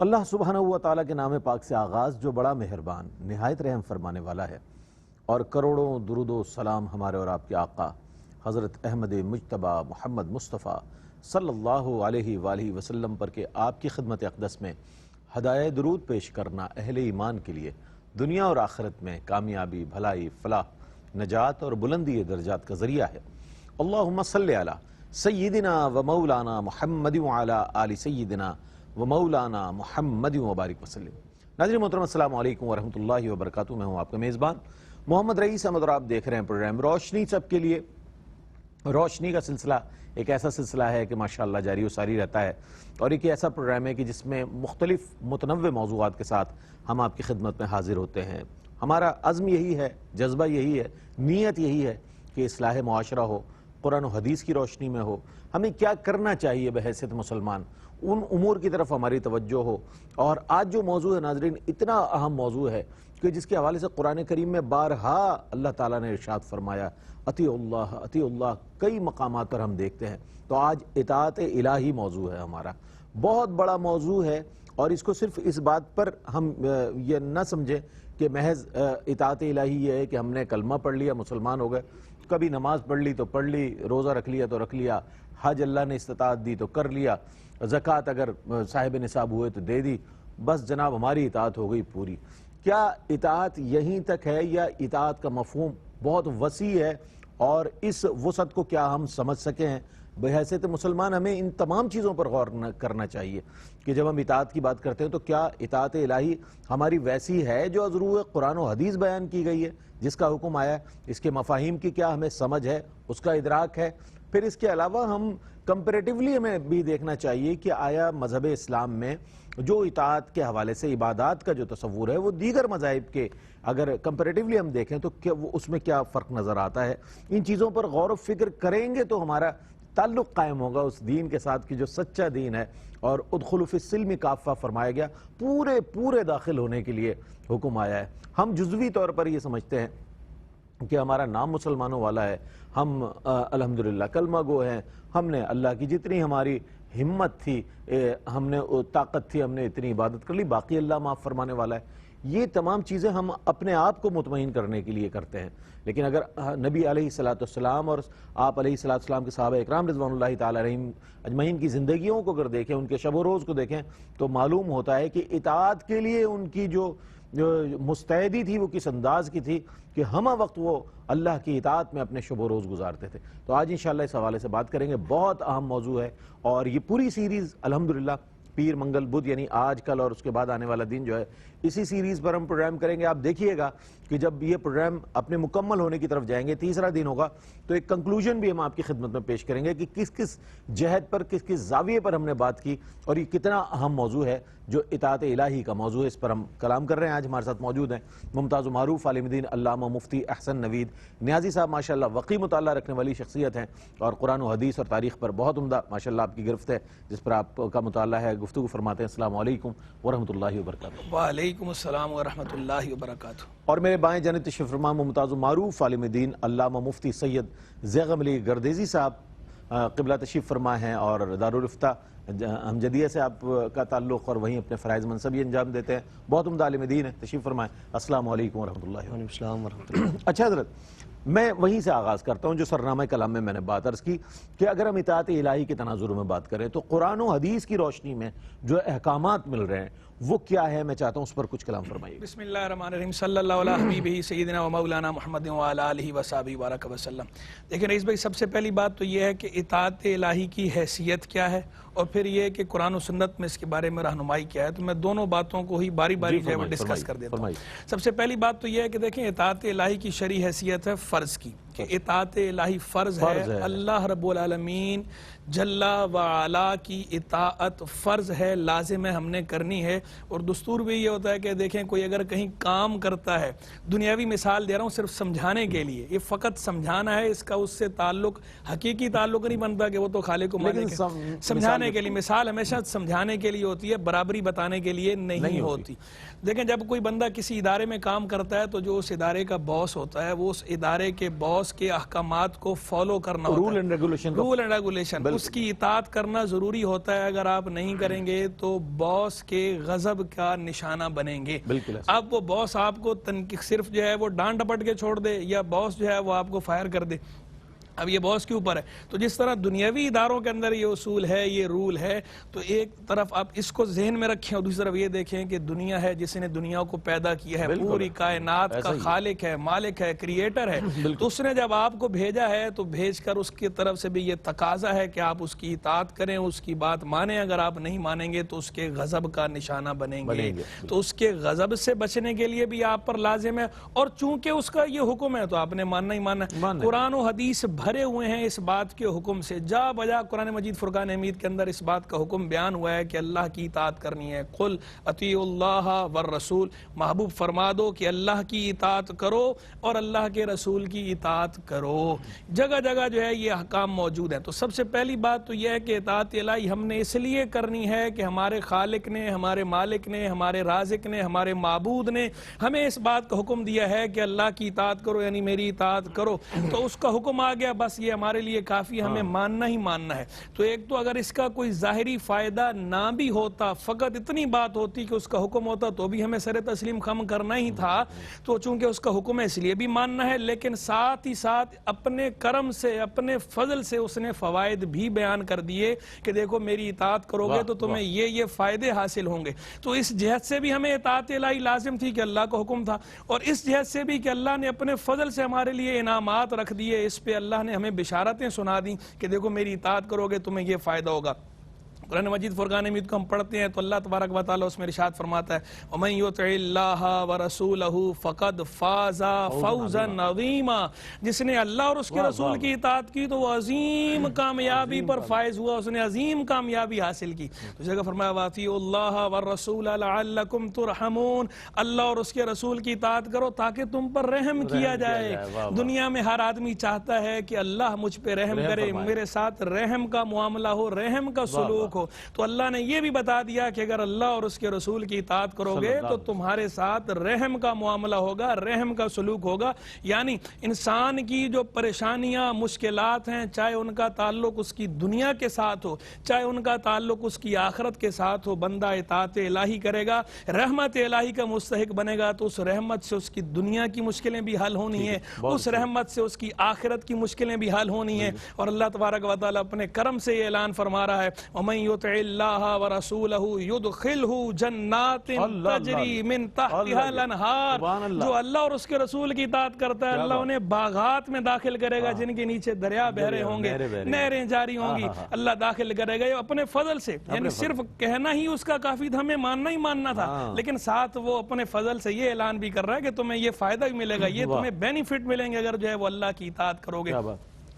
اللہ سبحانہ و تعالیٰ کے نام پاک سے آغاز جو بڑا مہربان نہایت رحم فرمانے والا ہے، اور کروڑوں درود و سلام ہمارے اور آپ کے آقا حضرت احمد مجتبیٰ محمد مصطفیٰ صلی اللہ علیہ وآلہ وسلم پر کہ آپ کی خدمت اقدس میں ہدایہ درود پیش کرنا اہل ایمان کے لیے دنیا اور آخرت میں کامیابی، بھلائی، فلاح، نجات اور بلندی درجات کا ذریعہ ہے۔ اللہم صلی علی سیدنا و مولانا محمد وعلی آل سیدنا و مولانا محمد مبارک وسلم۔ ناظرین محترم السلام علیکم ورحمۃ اللہ وبرکاتہ۔ میں ہوں آپ کا میزبان محمد رئیس احمد اور آپ دیکھ رہے ہیں پروگرام روشنی سب کے لیے۔ روشنی کا سلسلہ ایک ایسا سلسلہ ہے کہ ماشاءاللہ جاری و ساری رہتا ہے، اور ایک ایسا پروگرام ہے کہ جس میں مختلف متنوع موضوعات کے ساتھ ہم آپ کی خدمت میں حاضر ہوتے ہیں۔ ہمارا عزم یہی ہے، جذبہ یہی ہے، نیت یہی ہے کہ اصلاح معاشرہ ہو، قرآن و حدیث کی روشنی میں ہو، ہمیں کیا کرنا چاہیے بحیثیت مسلمان، ان امور کی طرف ہماری توجہ ہو۔ اور آج جو موضوع ہے ناظرین اتنا اہم موضوع ہے کہ جس کے حوالے سے قرآن کریم میں بارہا اللہ تعالیٰ نے ارشاد فرمایا اطیعوا اللہ اطیعوا اللہ، کئی مقامات پر ہم دیکھتے ہیں۔ تو آج اطاعت الہی موضوع ہے ہمارا، بہت بڑا موضوع ہے، اور اس کو صرف اس بات پر ہم یہ نہ سمجھیں کہ محض اطاعت الہی یہ ہے کہ ہم نے کلمہ پڑھ لیا مسلمان ہو گئے، کبھی نماز پڑھ لی تو پڑھ لی، روزہ رکھ لیا تو رکھ لیا، حج اللہ نے استطاعت دی تو کر لیا، زکوٰۃ اگر صاحب نصاب ہوئے تو دے دی، بس جناب ہماری اطاعت ہو گئی پوری۔ کیا اطاعت یہیں تک ہے، یا اطاعت کا مفہوم بہت وسیع ہے، اور اس وسعت کو کیا ہم سمجھ سکے ہیں؟ بحیثیت مسلمان ہمیں ان تمام چیزوں پر غور کرنا چاہیے کہ جب ہم اطاعت کی بات کرتے ہیں تو کیا اطاعت الہی ہماری ویسی ہے جو از روح قرآن و حدیث بیان کی گئی ہے، جس کا حکم آیا ہے، اس کے مفاہیم کی کیا ہمیں سمجھ ہے، اس کا ادراک ہے؟ پھر اس کے علاوہ ہم کمپیریٹیولی ہمیں بھی دیکھنا چاہیے کہ آیا مذہب اسلام میں جو اطاعت کے حوالے سے عبادات کا جو تصور ہے وہ دیگر مذاہب کے اگر کمپیریٹیولی ہم دیکھیں تو اس میں کیا فرق نظر آتا ہے؟ ان چیزوں پر غور و فکر کریں گے تو ہمارا تعلق قائم ہوگا اس دین کے ساتھ کہ جو سچا دین ہے، اور ادخلوا فی السلم کافہ فرمایا گیا، پورے داخل ہونے کے لیے حکم آیا ہے۔ ہم جزوی طور پر یہ سمجھتے ہیں کہ ہمارا نام مسلمانوں والا ہے، ہم الحمدللہ کلمہ گو ہیں، ہم نے اللہ کی جتنی ہماری ہمت تھی، ہم نے طاقت تھی، ہم نے اتنی عبادت کر لی، باقی اللہ معاف فرمانے والا ہے۔ یہ تمام چیزیں ہم اپنے آپ کو مطمئن کرنے کے لیے کرتے ہیں، لیکن اگر نبی علیہ السلام اور آپ علیہ السلام کے صحابہ اکرام رضوان اللہ تعالی علیہم اجمعین کی زندگیوں کو اگر دیکھیں، ان کے شب و روز کو دیکھیں، تو معلوم ہوتا ہے کہ اطاعت کے لیے ان کی جو مستعدی تھی وہ کس انداز کی تھی کہ ہمہ وقت وہ اللہ کی اطاعت میں اپنے شب و روز گزارتے تھے۔ تو آج انشاءاللہ اس حوالے سے بات کریں گے، بہت اہم موضوع ہے، اور یہ پوری سیریز الحمدللہ پیر منگل بدھ یعنی آج کل اور اس کے بعد آنے والا دن جو ہے، اسی سیریز پر ہم پروگرام کریں گے۔ آپ دیکھیے گا کہ جب یہ پروگرام اپنے مکمل ہونے کی طرف جائیں گے، تیسرا دن ہوگا، تو ایک کنکلوژن بھی ہم آپ کی خدمت میں پیش کریں گے کہ کس کس جہت پر، کس کس زاویے پر ہم نے بات کی، اور یہ کتنا اہم موضوع ہے جو اطاعت الہی کا موضوع ہے۔ اس پر ہم کلام کر رہے ہیں۔ آج ہمارے ساتھ موجود ہیں ممتاز و معروف عالم دین علامہ مفتی احسن نوید نیازی صاحب، ماشاءاللہ وقی مطالعہ رکھنے والی شخصیت ہیں، اور قرآن و حدیث اور تاریخ پر بہت عمدہ ماشاءاللہ آپ کی گرفت ہے، جس پر آپ کا مطالعہ ہے، گفتگو فرماتے ہیں۔ السلام علیکم ورحمۃ اللہ وبرکاتہ۔ وعلیکم السلام ورحمۃ اللہ وبرکاتہ۔ اور میرے بائیں جانب تشریف فرما ممتاز و معروف عالم دین علامہ مفتی سید زیغم علی گردیزی صاحب قبلہ تشریف فرما ہیں، اور دارالفتہ امجدیہ سے آپ کا تعلق، اور وہیں اپنے فرائض منصبی انجام دیتے ہیں، بہت عمدہ عالم دین ہے، تشریف فرمائیں۔ السلام علیکم ورحمۃ اللہ۔ وعلیکم السلام ورحمۃ اللہ۔ اچھا حضرت، میں وہیں سے آغاز کرتا ہوں جو سرنامہ کلام میں نے بات عرض کی کہ اگر ہم اطاعت الہی کے تناظر میں بات کریں تو قرآن و حدیث کی روشنی میں جو احکامات مل رہے ہیں وہ کیا ہے، میں چاہتا ہوں اس پر کچھ کلام فرمائیے۔ بسم اللہ الرحمن الرحیم، صلی اللہ علیہ حبیبہ سیدنا و مولانا محمد وعلی آلہ وصحبہ وبارک وسلم۔ دیکھیں رئیس بھائی، سب سے پہلی بات تو یہ ہے کہ اطاعت الہی کی حیثیت کیا ہے، اور پھر یہ کہ قرآن و سنت میں اس کے بارے میں رہنمائی کیا ہے۔ تو میں دونوں باتوں کو ہی باری باری جو ہے وہ ڈسکس کر دیتا ہوں۔ سب سے پہلی بات تو یہ ہے کہ دیکھیں اطاعت الہی کی شرعی حیثیت ہے فرض کی، کہ اطاعت الہی فرض ہے، اللہ رب العالمین جل وعلا کی اطاعت فرض ہے، لازم ہے، ہم نے کرنی ہے۔ اور دستور بھی یہ ہوتا ہے کہ دیکھیں کوئی اگر کہیں کام کرتا ہے، دنیاوی مثال دے رہا ہوں صرف سمجھانے کے لیے، یہ فقط سمجھانا ہے، اس کا اس سے تعلق حقیقی تعلق نہیں بنتا کہ وہ تو خالق کو مانے کے، سمجھانے کے لیے مثال ہمیشہ سمجھانے کے لیے ہوتی ہے، برابری بتانے کے لیے نہیں ہوتی۔ دیکھیں جب کوئی بندہ کسی ادارے میں کام کرتا ہے تو جو اس ادارے کا باس ہوتا ہے وہ اس ادارے کے باس باس کے احکامات کو فالو کرنا ہوتا ہے، rule and regulation, rule and regulation, اس کی اطاعت کرنا ضروری ہوتا ہے. اگر آپ نہیں کریں گے تو باس کے غضب کا نشانہ بنیں گے. بالکل. اب وہ باس آپ کو صرف جو ہے وہ ڈانٹ ڈپٹ کے چھوڑ دے، یا باس جو ہے وہ آپ کو فائر کر دے، اب یہ باس کے اوپر ہے. تو جس طرح دنیاوی اداروں کے اندر یہ اصول ہے، یہ رول ہے، تو ایک طرف آپ اس کو ذہن میں رکھیں اور دوسری طرف یہ دیکھیں کہ دنیا ہے جس نے دنیا کو پیدا کیا ہے، پوری کائنات کا خالق ہے، مالک ہے، کریٹر ہے. تو اس نے جب آپ کو بھیجا ہے تو بھیج کر اس کی طرف سے بھی یہ تقاضا ہے کہ آپ اس کی اطاعت کریں، اس کی بات مانیں. اگر آپ نہیں مانیں گے تو اس کے غضب کا نشانہ بنیں گے. تو اس کے غضب سے بچنے کے لیے بھی آپ پر لازم ہے، اور چونکہ اس کا یہ حکم ہے تو آپ نے ماننا ہی ماننا ہے. قرآن و حدیث بھرے ہوئے ہیں اس بات کے حکم سے، جا بجا قرآن مجید فرقان حمید کے اندر اس بات کا حکم بیان ہوا ہے کہ اللہ کی اطاعت کرنی ہے. قل اطیعوا اللہ والرسول، محبوب فرما دو کہ اللہ کی اطاعت کرو اور اللہ کے رسول کی اطاعت کرو. جگہ جگہ جو ہے یہ احکام موجود ہیں. تو سب سے پہلی بات تو یہ ہے کہ اطاعت الہی ہم نے اس لیے کرنی ہے کہ ہمارے خالق نے، ہمارے مالک نے، ہمارے رازق نے، ہمارے معبود نے ہمیں اس بات کا حکم دیا ہے کہ اللہ کی اطاعت کرو، یعنی میری اطاعت کرو. تو اس کا حکم آ گیا، بس یہ ہمارے لیے کافی، ہمیں ماننا ہی ماننا ہے. تو ایک تو اگر اس کا کوئی ظاہری فائدہ نہ بھی ہوتا، فقط اتنی بات ہوتی کہ اس کا حکم ہوتا تو بھی ہمیں سر تسلیم خم کرنا ہی تھا. تو چونکہ اس کا حکم ہے اس لیے بھی ماننا ہے، لیکن ساتھ ہی ساتھ اپنے کرم سے، اپنے فضل سے اس نے فوائد بھی بیان کر دیے کہ دیکھو میری اطاعت کرو گے تو تمہیں یہ فائدے حاصل ہوں گے. تو اس جہت سے بھی ہمیں اطاعت الہی لازم تھی کہ اللہ کا حکم تھا، اور اس جہت سے بھی کہ اللہ نے اپنے فضل سے ہمارے لیے انعامات رکھ دیے. اس پہ اللہ نے ہمیں بشارتیں سنا دیں کہ دیکھو میری اطاعت کرو گے تمہیں یہ فائدہ ہوگا. قرآن مجید فرقان حمید کو ہم پڑھتے ہیں تو اللہ تبارک و تعالیٰ اس میں ارشاد فرماتا ہے وَمَن يُطِعِ اللَّهَ وَرَسُولَهُ فَقَدْ فَازَ فَوْزًا عَظِيمًا. جس نے اللہ اور اس کے رسول کی اطاعت کی تو وہ عظیم کامیابی پر فائز ہوا، اس نے عظیم کامیابی حاصل کی. تو جگہ فرمایا وَأَطِیعُوا اللَّهَ وَالرَّسُولَ لَعَلَّكُمْ تُرْحَمُونَ، اللہ اور اس کے رسول کی اطاعت کرو تاکہ تم پر رحم کیا جائے. دنیا میں ہر آدمی چاہتا ہے کہ اللہ مجھ پہ رحم کرے، میرے ساتھ رحم کا معاملہ ہو، رحم کا سلوک ہو. تو اللہ نے یہ بھی بتا دیا کہ اگر اللہ اور اس کے رسول کی اطاعت کرو گے تو تمہارے ساتھ رحم کا معاملہ ہوگا، رحم کا سلوک ہوگا. یعنی انسان کی جو پریشانیاں، مشکلات ہیں، چاہے ان کا تعلق اس کی دنیا کے ساتھ ہو، چاہے ان کا تعلق اس کی آخرت کے ساتھ ہو، بندہ اطاعت الہی کرے گا، رحمت الہی کا مستحق بنے گا تو اس رحمت سے اس کی دنیا کی مشکلیں بھی حل ہونی ہیں، اس رحمت سے اس کی آخرت کی مشکلیں بھی حل ہونی ہیں. اور اللہ تبارک و تعالیٰ اپنے کرم سے یہ اعلان فرما رہا ہے وَمَن يُطِعِ اللَّهَ وَرَسُولَهُ يُدْخِلْهُ جَنَّاتٍ تَجْرِي مِن تَحْتِهَا الْأَنْهَارُ. جو اللہ اور اس کے رسول کی اطاعت کرتا ہے اللہ انہیں باغات میں داخل کرے گا جن کے نیچے دریا بہ رہے ہوں گے، نہریں جاری ہوں گی. اللہ داخل کرے گا اپنے فضل سے. یعنی صرف کہنا ہی اس کا کافی تھا، ہمیں ماننا ہی ماننا تھا، لیکن ساتھ وہ اپنے فضل سے یہ اعلان بھی کر رہا ہے کہ تمہیں یہ فائدہ بھی ملے گا، یہ تمہیں بینیفٹ ملیں گے اگر جو ہے وہ اللہ کی اطاعت کرو گے.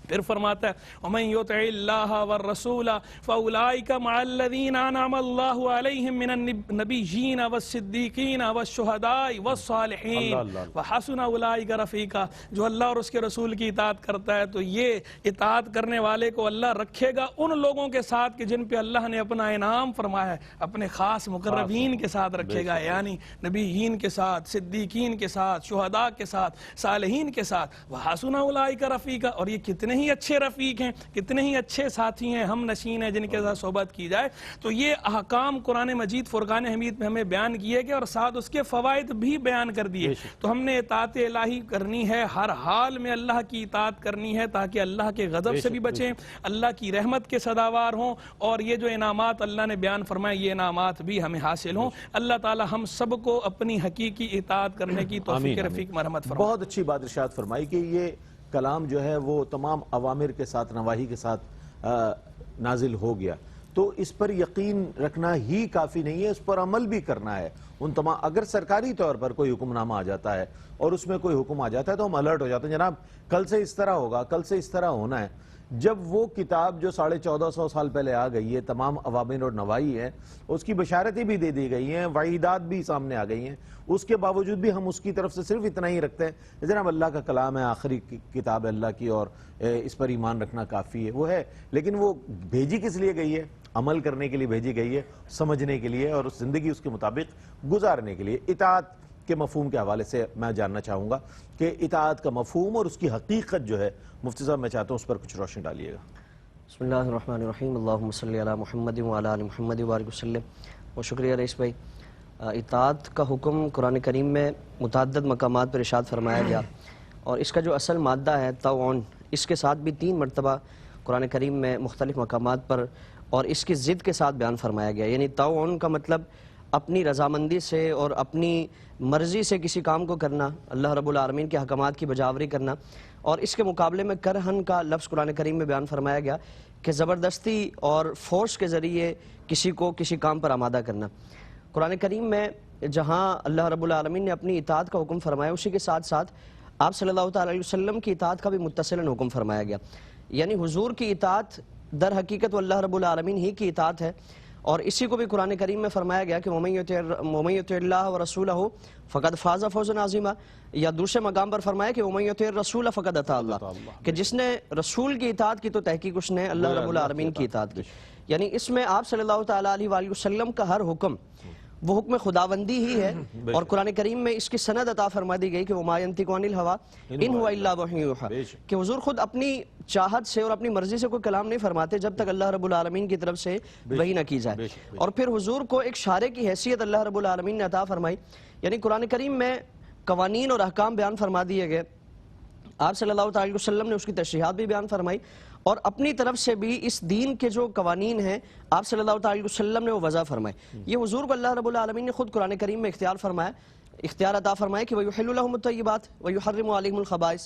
پھر فرماتا ہے وَمَن يُطِعِ اللَّهَ وَالرَّسُولَ فَأُولَٰئِكَ مَعَ الَّذِينَ أَنْعَمَ اللَّهُ عَلَيْهِم مِّنَ النَّبِيِّينَ وَالصِّدِّيقِينَ وَالشُّهَدَاءِ وَالصَّالِحِينَ وَحَسُنَ أُولَٰئِكَ رَفِيقًا. جو اللہ اور اس کے رسول کی اطاعت کرتا ہے تو یہ اطاعت کرنے والے کو اللہ رکھے گا ان لوگوں کے ساتھ کہ جن پہ اللہ نے اپنا انعام فرمایا ہے، اپنے خاص مقربین کے ساتھ رکھے گا، یعنی نبیین کے ساتھ، صدیقین کے ساتھ، شہداء کے ساتھ، صالحین کے ساتھ. وَحَسُنَ أُولَٰئِكَ رَفِيقًا. اور یہ کتنے ہی اچھے رفیق ہیں، کتنے ہی اچھے ساتھی ہیں، ہم نشین ہیں جن کے ساتھ صحبت کی جائے. تو یہ احکام قرآن مجید فرقان حمید میں ہمیں بیان کیے گئے اور ساتھ اس کے فوائد بھی بیان کر دیے. تو ہم نے اطاعت الہی کرنی ہے، ہر حال میں اللہ کی اطاعت کرنی ہے تاکہ اللہ کے غضب سے بھی بچیں، اللہ کی رحمت کے صداوار ہوں، اور یہ جو انعامات اللہ نے بیان فرمائے یہ انعامات بھی ہمیں حاصل ہوں. اللہ تعالی ہم سب کو اپنی حقیقی اطاعت کرنے کی توفیق رفیق مرحمت فرمائے. بہت اچھی بات ارشاد فرمائی کہ یہ کلام جو ہے وہ تمام اوامر کے ساتھ، نواہی کے ساتھ نازل ہو گیا. تو اس پر یقین رکھنا ہی کافی نہیں ہے، اس پر عمل بھی کرنا ہے. ان تمام اگر سرکاری طور پر کوئی حکم نامہ آ جاتا ہے اور اس میں کوئی حکم آ جاتا ہے تو ہم الرٹ ہو جاتے ہیں، جناب کل سے اس طرح ہوگا، کل سے اس طرح ہونا ہے. جب وہ کتاب جو 1450 سال پہلے آ گئی ہے، تمام اوامر اور نواہی ہیں، اس کی بشارتیں بھی دے دی گئی ہیں، وعیدات بھی سامنے آ گئی ہیں، اس کے باوجود بھی ہم اس کی طرف سے صرف اتنا ہی رکھتے ہیں جناب اللہ کا کلام ہے، آخری کتاب ہے اللہ کی اور اس پر ایمان رکھنا کافی ہے. وہ ہے، لیکن وہ بھیجی کس لیے گئی ہے؟ عمل کرنے کے لیے بھیجی گئی ہے، سمجھنے کے لیے اور زندگی اس کے مطابق گزارنے کے لیے. اطاعت کے مفہوم کے حوالے سے میں جاننا چاہوں گا کہ اطاعت کا مفہوم اور اس کی حقیقت جو ہے، مفتی صاحب میں چاہتا ہوں اس پر کچھ روشنی ڈالیے گا۔ بسم اللہ الرحمن الرحیم، اللہم صلی علی محمد وعلی آل محمد وبارک وسلم۔ و شکریہ رئیس بھائی۔ اطاعت کا حکم قرآن کریم میں متعدد مقامات پر ارشاد فرمایا گیا، اور اس کا جو اصل مادہ ہے طوعن، اس کے ساتھ بھی 3 مرتبہ قرآن کریم میں مختلف مقامات پر اور اس کی ضد کے ساتھ بیان فرمایا گیا۔ یعنی طوعن کا مطلب اپنی رضامندی سے اور اپنی مرضی سے کسی کام کو کرنا، اللہ رب العالمین کے احکامات کی بجاوری کرنا، اور اس کے مقابلے میں کرہن کا لفظ قرآن کریم میں بیان فرمایا گیا کہ زبردستی اور فورس کے ذریعے کسی کو کسی کام پر آمادہ کرنا۔ قرآن کریم میں جہاں اللہ رب العالمین نے اپنی اطاعت کا حکم فرمایا، اسی کے ساتھ ساتھ آپ صلی اللہ تعالی علیہ وسلم کی اطاعت کا بھی متصلاً حکم فرمایا گیا۔ یعنی حضور کی اطاعت در حقیقت وہ اللہ رب العالمین ہی کی اطاعت ہے، اور اسی کو بھی قرآن کریم میں فرمایا گیا کہ وَمَن يُطِعِ اللَّهَ وَرَسُولَهُ فَقَدْ فَازَ فَوْزًا عَظِيمًا، یا دوسرے مقام پر فرمایا کہ وَمَن يُطِعِ الرَّسُولَ فَقَدْ أَطَاعَ اللَّهَ، کہ جس نے رسول کی اطاعت کی تو تحقیق اس نے اللہ رب العالمین کی اطاعت کی۔ یعنی اس میں آپ صلی اللہ تعالیٰ علیہ وآلہ وسلم کا ہر حکم وہ حکم خداوندی ہی ہے، اور قرآن کریم میں اس کی سند عطا فرما دی گئی کہ وَمَا يَنطِقُ عَنِ الْهَوَىٰ إِنْ هُوَ إِلَّا وَحْيٌ يُوحَىٰ، کہ حضور خود اپنی چاہت سے اور اپنی مرضی سے کوئی کلام نہیں فرماتے جب تک اللہ رب العالمین کی طرف سے وحی نہ کی جائے۔ اور پھر حضور کو ایک شارع کی حیثیت اللہ رب العالمین نے عطا فرمائی، یعنی قرآن کریم میں قوانین اور احکام بیان فرما دیے گئے، آپ صلی اللہ تعالی وسلم نے اس کی تشریحات بھی بیان فرمائی، اور اپنی طرف سے بھی اس دین کے جو قوانین ہیں آپ صلی اللہ تعالی وسلم نے وہ وضع فرمائے۔ یہ حضور کو اللہ رب العالمین نے خود قرآن کریم میں اختیار عطا فرمایا کہ وَيُحِلُّ لَهُمُ الطَّيِّبَاتِ وَيُحَرِّمُ عَلَيْهِمُ الْخَبَائِثَ،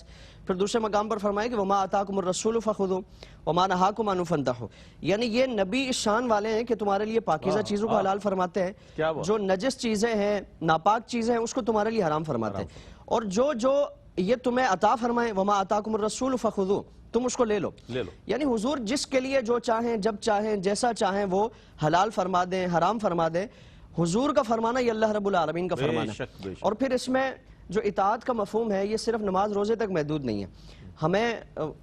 پھر دوسرے مقام پر فرمایا کہ وَمَا آتَاكُمُ الرَّسُولُ فَخُذُوهُ وَمَا نَهَاكُمْ عَنْهُ فَانتَهُوا، یعنی یہ نبی اس شان والے ہیں کہ تمہارے لیے پاکیزہ چیزوں کو حلال فرماتے ہیں، جو نجس چیزیں ہیں، ناپاک چیزیں ہیں، اس کو تمہارے لیے حرام فرماتے ہیں، اور جو یہ تمہیں عطا فرمائے وَمَا آتَاكُمُ الرَّسُولُ فَخُذُوهُ، تم اس کو لے لو۔ یعنی حضور جس کے لیے جو چاہیں، جب چاہیں، جیسا چاہیں وہ حلال فرما دیں، حرام فرما دیں، حضور کا فرمانا یہ اللہ رب العالمین کا فرمانا ہے۔ اور پھر اس میں جو اطاعت کا مفہوم ہے یہ صرف نماز روزے تک محدود نہیں ہے، ہمیں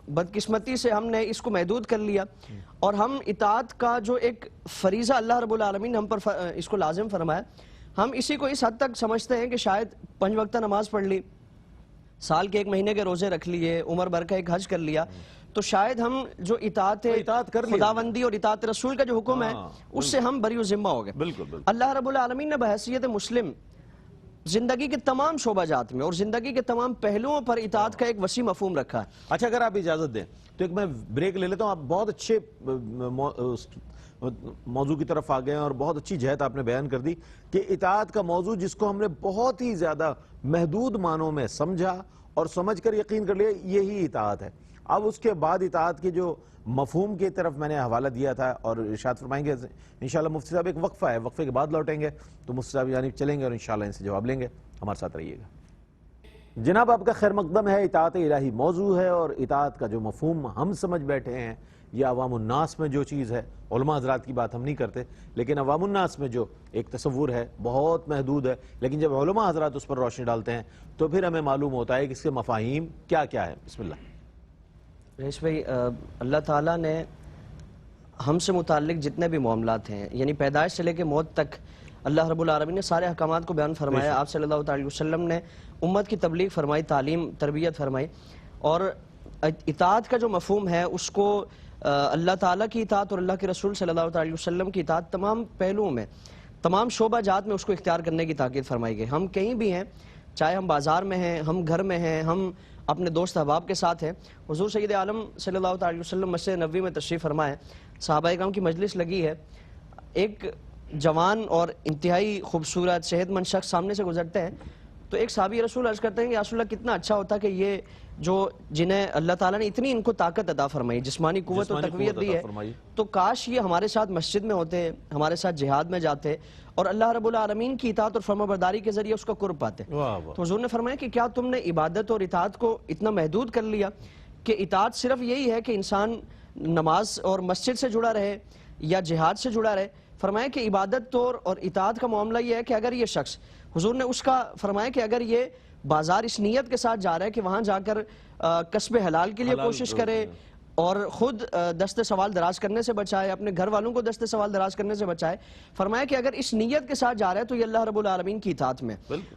بدقسمتی سے ہم نے اس کو محدود کر لیا، اور ہم اطاعت کا جو ایک فریضہ اللہ رب العالمین نے ہم پر اس کو لازم فرمایا، ہم اسی کو اس حد تک سمجھتے ہیں کہ شاید 5 وقتہ نماز پڑھ لی، سال کے 1 مہینے کے روزے رکھ لیے، عمر بھر کا ایک حج کر لیا، تو شاید ہم جو اطاعت خداوندی اور اطاعت رسول کا جو حکم ہے اس سے ہم بری و ذمہ ہو گئے۔ اللہ رب العالمین نے بحیثیت مسلم زندگی کے تمام شعبہ جات میں اور زندگی کے تمام پہلوؤں پر اطاعت کا ایک وسیع مفہوم رکھا ہے۔ اچھا، اگر آپ اجازت دیں تو ایک میں بریک لے لیتا ہوں۔ آپ بہت اچھے موضوع کی طرف آ گئے ہیں اور بہت اچھی جہت آپ نے بیان کر دی کہ اطاعت کا موضوع جس کو ہم نے بہت ہی زیادہ محدود معنوں میں سمجھا اور سمجھ کر یقین کر لیا یہی اطاعت ہے۔ اب اس کے بعد اطاعت کے جو مفہوم کی طرف میں نے حوالہ دیا تھا اور ارشاد فرمائیں گے انشاءاللہ مفتی صاحب، ایک وقفہ ہے، وقفے کے بعد لوٹیں گے تو مفتی صاحب جانب چلیں گے اور انشاءاللہ ان سے جواب لیں گے۔ ہمارے ساتھ رہیے گا جناب۔ آپ کا خیر مقدم ہے، اطاعت الہی موضوع ہے، اور اطاعت کا جو مفہوم ہم سمجھ بیٹھے ہیں یہ عوام الناس میں جو چیز ہے، علماء حضرات کی بات ہم نہیں کرتے، لیکن عوام الناس میں جو ایک تصور ہے بہت محدود ہے، لیکن جب علماء حضرات اس پر روشنی ڈالتے ہیں تو پھر ہمیں معلوم ہوتا ہے کہ اس کے مفاہیم کیا کیا ہے۔ بسم اللہ۔ رئیس بھائی، اللہ تعالیٰ نے ہم سے متعلق جتنے بھی معاملات ہیں، یعنی پیدائش سے لے کے موت تک، اللہ رب العالمین نے سارے احکامات کو بیان فرمایا۔ آپ صلی اللہ علیہ وسلم نے امت کی تبلیغ فرمائی، تعلیم تربیت فرمائی، اور اطاعت کا جو مفہوم ہے اس کو اللہ تعالیٰ کی اطاعت اور اللہ کے رسول صلی اللہ علیہ وسلم کی اطاعت تمام پہلوؤں میں، تمام شعبہ جات میں اس کو اختیار کرنے کی تاکید فرمائی گئی۔ ہم کہیں بھی ہیں، چاہے ہم بازار میں ہیں، ہم گھر میں ہیں، ہم اپنے دوست احباب کے ساتھ ہیں، حضور سید عالم صلی اللہ علیہ وسلم مسجد نبوی میں تشریف فرمائے، صحابہ کرام کی مجلس لگی ہے، ایک جوان اور انتہائی خوبصورت صحت مند شخص سامنے سے گزرتے ہیں، تو ایک صحابی رسول عرض کرتے ہیں کہ یا رسول اللہ کتنا اچھا ہوتا کہ یہ جو جنہیں اللہ تعالیٰ نے اتنی ان کو طاقت عطا فرمائی، جسمانی قوت و تقویت دی ہے، تو کاش یہ ہمارے ساتھ مسجد میں ہوتے، ہمارے ساتھ جہاد میں جاتے اور اللہ رب العالمین کی اطاعت اور فرمانبرداری کے ذریعے اس کا قرب پاتے۔ تو حضور نے فرمایا کہ کیا تم نے عبادت اور اطاعت کو اتنا محدود کر لیا کہ اطاعت صرف یہی ہے کہ انسان نماز اور مسجد سے جڑا رہے یا جہاد سے جڑا رہے؟ فرمایا کہ عبادت اور اطاعت کا معاملہ یہ ہے کہ اگر یہ شخص، حضور نے اس کا فرمایا کہ اگر یہ بازار اس نیت کے ساتھ جا رہا ہے کہ وہاں جا کر کسب حلال کے لیے کوشش کرے، اور خود دست سوال دراز کرنے سے بچائے، اپنے گھر والوں کو دست سوال دراز کرنے سے بچائے. فرمایا کہ اگر اس نیت کے ساتھ جا رہا ہے تو یہ اللہ رب العالمین کی اطاعت میں،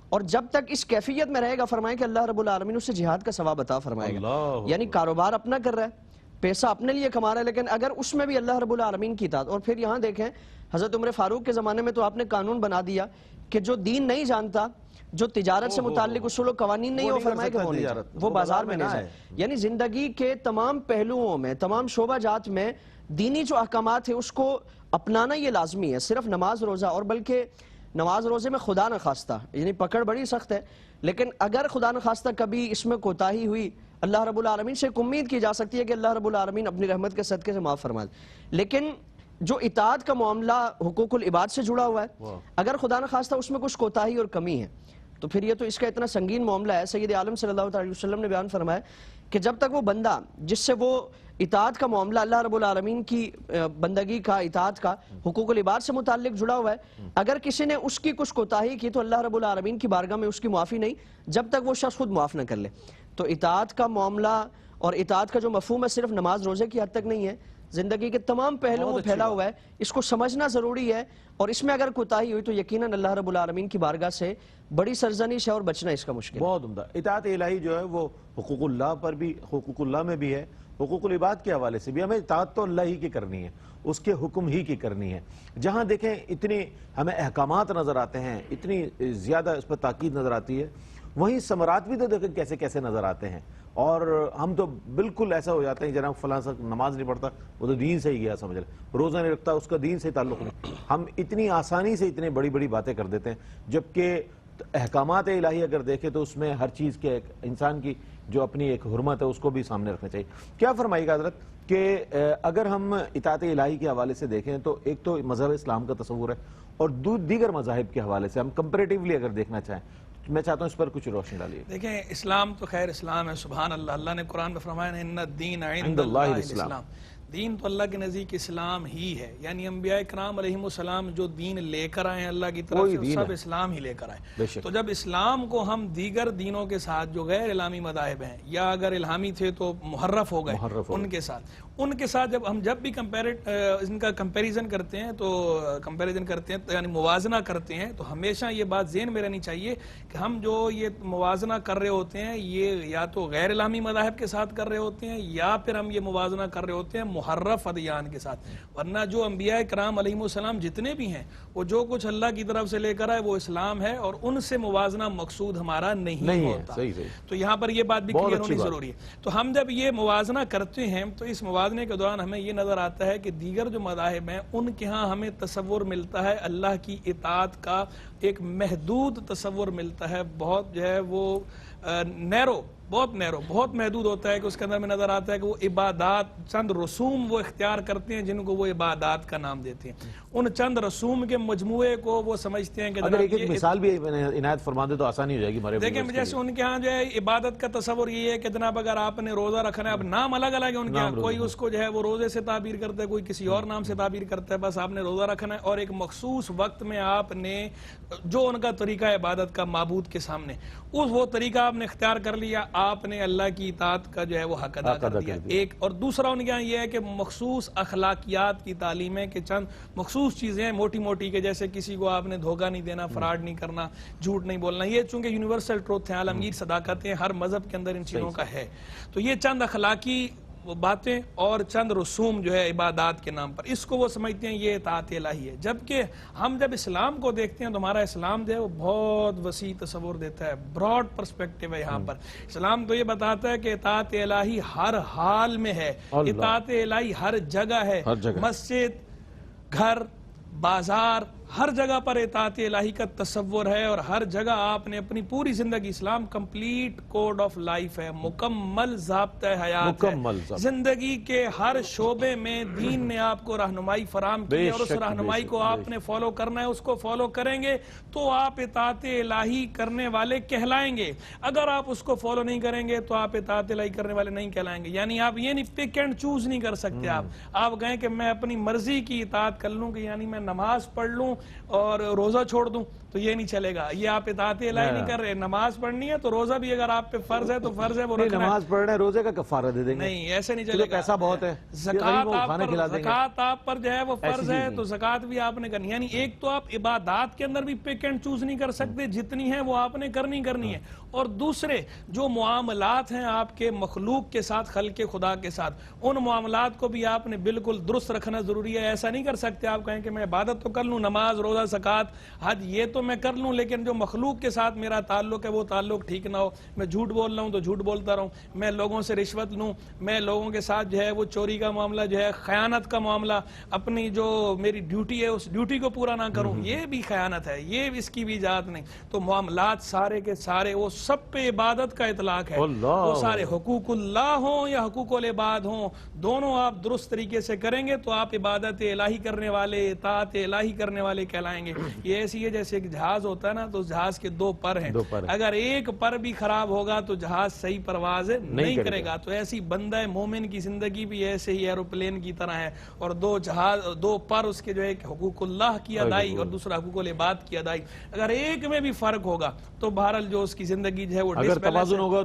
اور جب تک اس کیفیت میں رہے گا فرمایا کہ اللہ رب العالمین اسے جہاد کا ثواب عطا فرمائے گا. یعنی کاروبار اپنا کر رہا ہے، پیسہ اپنے لیے کما رہا ہے، لیکن اگر اس میں بھی اللہ رب العالمین کی اطاعت. اور پھر یہاں دیکھیں حضرت عمر فاروق کے زمانے میں تو آپ نے قانون بنا دیا کہ جو دین نہیں جانتا، جو تجارت سے متعلق اصول و قوانین نہیں ہو، فرمایا کہ وہ بازار میں نہیں جائے. یعنی زندگی کے تمام پہلوؤں میں، تمام شعبہ جات میں دینی جو احکامات ہیں اس کو اپنانا یہ لازمی ہے. صرف نماز روزہ، اور بلکہ نماز روزے میں خدا نخواستہ، یعنی پکڑ بڑی سخت ہے، لیکن اگر خدا نخواستہ کبھی اس میں کوتاہی ہوئی، اللہ رب العالمین سے ایک امید کی جا سکتی ہے کہ اللہ رب العالمین اپنی رحمت کے صدقے سے معاف فرما دے. لیکن جو اطاعت کا معاملہ حقوق العباد سے جڑا ہوا ہے، اگر خدا نخواستہ اس میں کچھ کوتاہی اور کمی ہے تو پھر یہ تو اس کا اتنا سنگین معاملہ ہے. سید عالم صلی اللہ علیہ وسلم نے بیان فرمایا کہ جب تک وہ بندہ جس سے وہ اطاعت کا معاملہ اللہ رب العالمین کی بندگی کا، اطاعت کا، حقوق العباد سے متعلق جڑا ہوا ہے، اگر کسی نے اس کی کچھ کوتاہی کی تو اللہ رب العالمین کی بارگاہ میں اس کی معافی نہیں جب تک وہ شخص خود معاف نہ کر لے. تو اطاعت کا معاملہ اور اطاعت کا جو مفہوم ہے صرف نماز روزے کی حد تک نہیں ہے، زندگی کے تمام پہلوؤں میں پھیلا ہوا ہے. اس کو سمجھنا ضروری ہے، اور اس میں اگر کوتاہی ہوئی تو یقیناً اللہ رب العالمین کی بارگاہ سے بڑی سرزنش ہے اور بچنا اس کا مشکل ہے. بہت عمدہ. اطاعت الہی جو ہے وہ حقوق اللہ پر بھی، حقوق اللہ میں بھی ہے، حقوق العباد کے حوالے سے بھی. ہمیں اطاعت تو اللہ ہی کی کرنی ہے، اس کے حکم ہی کی کرنی ہے. جہاں دیکھیں اتنی ہمیں احکامات نظر آتے ہیں، اتنی زیادہ اس پر تاکید نظر آتی ہے، وہیں ثمرات بھی تو دیکھیں کیسے کیسے نظر آتے ہیں. اور ہم تو بالکل ایسا ہو جاتے ہیں جناب فلاں سا نماز نہیں پڑھتا وہ تو دین سے ہی گیا سمجھ لیں، روزہ نہیں رکھتا اس کا دین سے تعلق نہیں. ہم اتنی آسانی سے اتنی بڑی بڑی باتیں کر دیتے ہیں، جبکہ احکامات الہی اگر دیکھیں تو اس میں ہر چیز کے ایک انسان کی جو اپنی ایک حرمت ہے اس کو بھی سامنے رکھنا چاہیے. کیا فرمائیے گا حضرت کہ اگر ہم اطاعت الہی کے حوالے سے دیکھیں تو ایک تو مذہب اسلام کا تصور ہے، اور دیگر مذاہب کے حوالے سے ہم کمپیریٹیولی اگر دیکھنا چاہیں، میں چاہتا ہوں اس پر کچھ روشنی ڈالیے. دیکھیں اسلام تو خیر اسلام ہے، سبحان اللہ. اللہ نے قرآن میں فرمایا ان الدین عند اللہ الاسلام. دین تو اللہ کے نزدیک اسلام ہی ہے. یعنی انبیاء کرام علیہم السلام جو دین لے کر آئے ہیں اللہ کی طرف سے، سب اسلام ہی لے کر آئے. تو جب اسلام کو ہم دیگر دینوں کے ساتھ جو غیر الہامی مذاہب ہیں، یا اگر الہامی تھے تو محرف ہو گئے ان کے ساتھ جب بھی ان کا کمپیریزن کرتے ہیں تو یعنی موازنہ کرتے ہیں، تو ہمیشہ یہ بات ذہن میں رہنی چاہیے کہ ہم جو یہ موازنہ کر رہے ہوتے ہیں یہ یا تو غیر الہامی مذاہب کے ساتھ کر رہے ہوتے ہیں، یا پھر ہم یہ موازنہ کر رہے ہوتے ہیں محرف ادیان کے ساتھ. ورنہ جو انبیاء کرام علیہم السلام جتنے بھی ہیں وہ جو کچھ اللہ کی طرف سے لے کر آئے وہ اسلام ہے، اور ان سے موازنہ مقصود ہمارا نہیں ہوتا. تو یہاں پر یہ بات بھی کلیئر ہونی ضروری ہے. تو ہم جب یہ موازنہ کرتے ہیں تو اس موازنے کے دوران ہمیں یہ نظر آتا ہے کہ دیگر جو مذاہب ہیں ان کے ہاں ہمیں تصور ملتا ہے اللہ کی اطاعت کا، ایک محدود تصور ملتا ہے، بہت جو ہے وہ نیرو، بہت محدود ہوتا ہے، کہ اس کے اندر میں نظر آتا ہے کہ وہ عبادات، چند رسوم وہ اختیار کرتے ہیں جن کو وہ عبادات کا نام دیتے ہیں. ان چند رسوم کے مجموعے کو وہ سمجھتے ہیں کہ اگر ایک مثال بھی عنایت فرما دے تو آسانی ہو جائے گی ہمارے. دیکھیں جیسے ان کے ہاں جو ہے عبادت کا تصور یہ ہے کہ جناب اگر آپ نے روزہ رکھنا ہے، اب نام الگ الگ ہے ان کے ہاں، کوئی اس کو جو ہے وہ روزے سے تعبیر کرتا ہے، کوئی کسی اور نام سے تعبیر کرتا ہے. بس آپ نے روزہ رکھنا ہے اور ایک مخصوص وقت میں آپ نے جو ان کا طریقہ عبادت کا معبود کے سامنے وہ طریقہ آپ نے اختیار کر لیا، آپ نے اللہ کی اطاعت کا جو ہے وہ حق ادا کر دیا. ایک اور دوسرا ان کے یہاں یہ ہے کہ مخصوص اخلاقیات کی تعلیم ہے، کہ چند مخصوص چیزیں ہیں موٹی موٹی، کہ جیسے کسی کو آپ نے دھوکہ نہیں دینا، فراڈ نہیں کرنا، جھوٹ نہیں بولنا. یہ چونکہ یونیورسل ٹروتھ ہیں، عالمگیر صداقتیں ہر مذہب کے اندر ان چیزوں کا ہے. تو یہ چند اخلاقی باتیں اور چند رسوم جو ہے عبادات کے نام پر، اس کو وہ سمجھتے ہیں یہ اطاعت الہی ہے. جبکہ ہم جب اسلام کو دیکھتے ہیں تو ہمارا اسلام جو ہے وہ بہت وسیع تصور دیتا ہے، براڈ پرسپیکٹیو ہے. یہاں پر اسلام تو یہ بتاتا ہے کہ اطاعت الہی ہر حال میں ہے، اطاعت الہی ہر جگہ ہے، مسجد، گھر، بازار، ہر جگہ پر اطاعت الہی کا تصور ہے. اور ہر جگہ آپ نے اپنی پوری زندگی، اسلام کمپلیٹ کوڈ آف لائف ہے، مکمل ضابطہ حیات ہے. زندگی کے ہر شعبے میں دین نے آپ کو رہنمائی فراہم کی ہے، اور اس رہنمائی کو آپ نے فالو کرنا ہے. اس کو فالو کریں گے تو آپ اطاعت الہی کرنے والے کہلائیں گے. اگر آپ اس کو فالو نہیں کریں گے تو آپ اطاعت الہی کرنے والے نہیں کہلائیں گے. یعنی آپ یہ نہیں پک اینڈ چوز نہیں کر سکتے. آپ کہیں کہ میں اپنی مرضی کی اطاعت کر لوں، کہ یعنی میں نماز پڑھ لوں اور روزہ چھوڑ دوں تو یہ نہیں چلے گا. یہ آپ اطاعت الہی نہیں کر رہے. نماز پڑھنی ہے تو روزہ بھی اگر آپ پہ فرض ہے تو فرض ہے وہ رکھنا ہے. نماز پڑھ رہے ہیں روزے کا کفارہ دے دیں گے. نہیں ایسے نہیں چلے گا. پیسہ بہت ہے, زکوٰۃ آپ پر جو ہے وہ فرض ہے تو زکوٰۃ بھی آپ نے کرنی. یعنی ایک تو آپ عبادات کے اندر بھی پک اینڈ چوز نہیں کر سکتے, جتنی ہے وہ آپ نے کرنی ہے. اور دوسرے جو معاملات ہیں آپ کے مخلوق کے ساتھ, خلق خدا کے ساتھ, ان معاملات کو بھی آپ نے بالکل درست رکھنا ضروری ہے. ایسا نہیں کر سکتے آپ کہیں کہ میں عبادت تو کر لوں, نماز روزہ زکوٰۃ حج یہ تو میں کر لوں, لیکن جو مخلوق کے ساتھ میرا تعلق ہے وہ تعلق ٹھیک نہ ہو. میں جھوٹ بول رہا ہوں تو جھوٹ بولتا رہوں, میں لوگوں سے رشوت لوں, میں لوگوں کے ساتھ جو ہے وہ چوری کا معاملہ جو ہے, خیانت کا معاملہ, اپنی جو میری ڈیوٹی ہے اس ڈیوٹی کو پورا نہ کروں, یہ بھی خیانت ہے, یہ اس کی بھی اجازت نہیں. تو معاملات سارے کے سارے وہ سب پہ عبادت کا اطلاق ہے. وہ سارے حقوق اللہ ہوں یا حقوق العباد ہوں, دونوں آپ درست طریقے سے کریں گے تو آپ عبادت الہی کرنے والے, اطاعت الہی کرنے والے کہلائیں گے. یہ ایسی ہے جیسے ایک جہاز ہوتا ہے نا, تو جہاز کے دو پر ہیں, اگر ایک پر بھی خراب ہوگا تو جہاز صحیح پرواز نہیں کرے گا. تو ایسی بندہ مومن کی زندگی بھی ایسے ہی ایروپلین کی طرح ہے, اور دو پر اس کے جو ہے حقوق اللہ کی ادائی اور دوسرا حقوق العباد کی ادائی. اگر ایک میں بھی فرق ہوگا تو بہرحال جو اس کی زندگی جو ہے وہ توازن ہوگا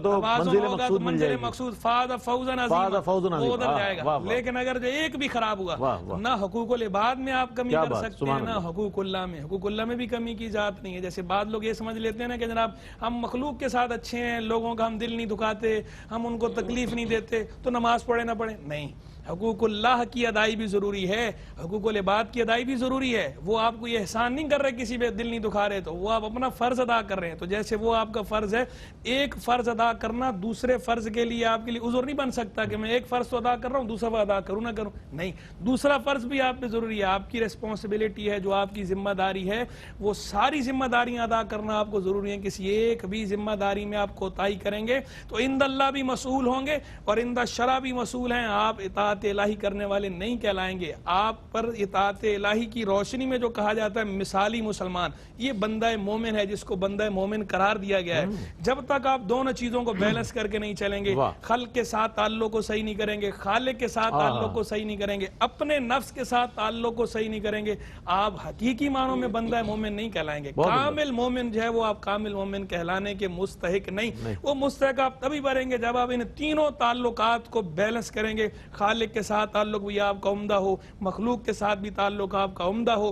تو منزل مقصود فاز فوزا عظیما وہ ادھر جائے گا. لیکن اگر جو ایک بھی خراب ہوا, نہ حقوق العباد میں آپ کمی کر سکتے ہیں, نہ حقوق اللہ میں. حقوق اللہ میں بھی کمی کی ذات نہیں ہے. جیسے بعض لوگ یہ سمجھ لیتے ہیں نا کہ جناب ہم مخلوق کے ساتھ اچھے ہیں, لوگوں کا ہم دل نہیں دکھاتے, ہم ان کو تکلیف نہیں دیتے, تو نماز پڑھے نہ پڑھے. نہیں, حقوق اللہ کی ادائی بھی ضروری ہے, حقوق العباد کی ادائی بھی ضروری ہے. وہ آپ کو یہ احسان نہیں کر رہے, کسی پہ دل نہیں دکھا رہے, تو وہ آپ اپنا فرض ادا کر رہے ہیں. تو جیسے وہ آپ کا فرض ہے, ایک فرض ادا کرنا دوسرے فرض کے لیے آپ کے لیے عذر نہیں بن سکتا کہ میں ایک فرض تو ادا کر رہا ہوں, دوسرا فرض ادا کروں نہ کروں. نہیں, دوسرا فرض بھی آپ پہ ضروری ہے. آپ کی ریسپانسبلٹی ہے, جو آپ کی ذمہ داری ہے, وہ ساری ذمہ داریاں ادا کرنا آپ کو ضروری ہے. کسی ایک بھی ذمہ داری میں آپ کوتاہی کریں گے تو عند اللہ بھی مسئول ہوں گے اور عند الشرع بھی مسئول ہیں. آپ اطاعت الہی کرنے والے نہیں کہلائیں گے. آپ پر اطاعت الہی کی روشنی میں جو کہا جاتا ہے مثالی مسلمان, یہ بندہ مومن ہے, جس کو بندہ مومن قرار دیا گیا ہے. جب تک آپ دونوں چیزوں کو بیلنس کر کے نہیں چلیں گے, خلق کے ساتھ تعلق کو صحیح نہیں کریں گے, خالق کے ساتھ تعلق کو صحیح نہیں کریں گے, اپنے نفس کے ساتھ تعلق کو صحیح نہیں کریں گے, آپ حقیقی معنوں میں بندہ مومن نہیں کہلائیں گے. کامل مومن جو ہے وہ آپ کامل مومن کہلانے کے مستحق نہیں. وہ مستحق آپ تبھی بنیں گے جب آپ ان تینوں تعلقات کو بیلنس کریں گے. خالق کے ساتھ تعلق بھی آپ کا عمدہ ہو, مخلوق کے ساتھ بھی تعلق آپ کا عمدہ ہو,